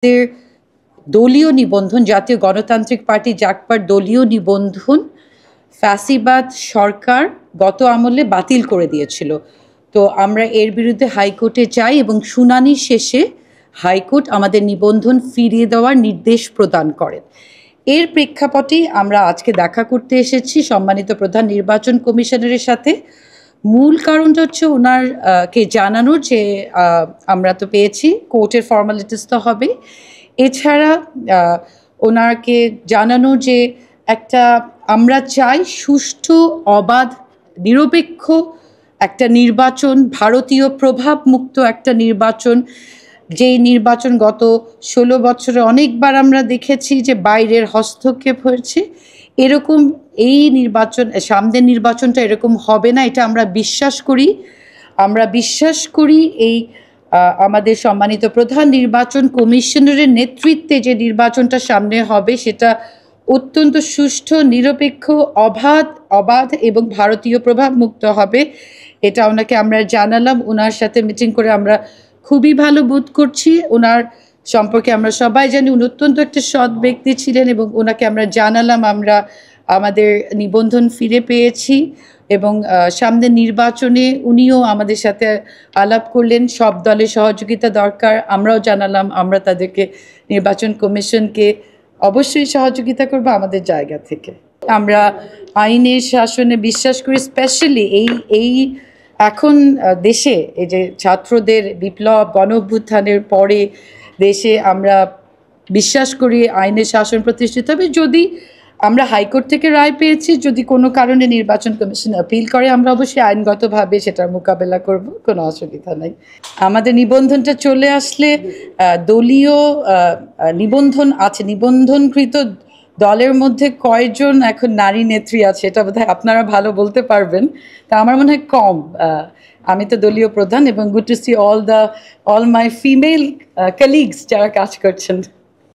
আমাদের দলীয় নিবন্ধন, জাতীয় গণতান্ত্রিক পার্টি জাগপার দলীয় নিবন্ধন ফ্যাসিবাদ সরকার গত আমলে বাতিল করে দিয়েছিল। তো আমরা এর বিরুদ্ধে হাইকোর্টে যাই এবং শুনানি শেষে হাইকোর্ট আমাদের নিবন্ধন ফিরিয়ে দেওয়ার নির্দেশ প্রদান করেন। এর প্রেক্ষাপটেই আমরা আজকে দেখা করতে এসেছি সম্মানিত প্রধান নির্বাচন কমিশনারের সাথে। মূল কারণটা হচ্ছে ওনার কে জানানোর যে আমরা তো পেয়েছি, কোর্টের ফর্মালিটিস তো হবে, এছাড়া ওনাকে জানানো যে একটা আমরা চাই সুষ্ঠু, অবাধ, নিরপেক্ষ একটা নির্বাচন, ভারতীয় প্রভাবমুক্ত একটা নির্বাচন, যেই নির্বাচন গত 16 বছরে অনেকবার আমরা দেখেছি যে বাইরের হস্তক্ষেপ হয়েছে। এরকম এই নির্বাচন, সামনের নির্বাচনটা এরকম হবে না, এটা আমরা বিশ্বাস করি। আমরা বিশ্বাস করি এই আমাদের সম্মানিত প্রধান নির্বাচন কমিশনারের নেতৃত্বে যে নির্বাচনটা সামনে হবে সেটা অত্যন্ত সুষ্ঠু, নিরপেক্ষ, অবাধ এবং ভারতীয় প্রভাবমুক্ত হবে। এটা ওনাকে আমরা জানালাম। ওনার সাথে মিটিং করে আমরা খুবই ভালো বোধ করছি। ওনার সম্পর্কে আমরা সবাই জানি উনি অত্যন্ত একটা সৎ ব্যক্তি ছিলেন এবং ওনাকে আমরা জানালাম আমরা আমাদের নিবন্ধন ফিরে পেয়েছি এবং সামনের নির্বাচনে উনিও আমাদের সাথে আলাপ করলেন। সব দলের সহযোগিতা দরকার, আমরাও জানালাম আমরা তাদেরকে, নির্বাচন কমিশনকে অবশ্যই সহযোগিতা করব আমাদের জায়গা থেকে। আমরা আইনের শাসনে বিশ্বাস করি, স্পেশালি এই এখন দেশে এই যে ছাত্রদের বিপ্লব, গণ অভ্যুত্থানের পরে দেশে আমরা বিশ্বাস করি আইনের শাসন প্রতিষ্ঠিত হবে। যদি আমরা হাইকোর্ট থেকে রায় পেয়েছি, যদি কোনো কারণে নির্বাচন কমিশন আপিল করে আমরা অবশ্যই আইনগতভাবে সেটার মোকাবেলা করব, কোনো অসুবিধা নাই। আমাদের নিবন্ধনটা চলে আসলে দলীয় নিবন্ধন আছে, নিবন্ধনকৃত দলের মধ্যে কয়জন এখন নারী নেত্রী আছে এটা বোধহয় আপনারা ভালো বলতে পারবেন। তা আমার মনে হয় কম। আমি তো দলীয় প্রধান এবং good to see all my female colleagues যারা কাজ করছেন।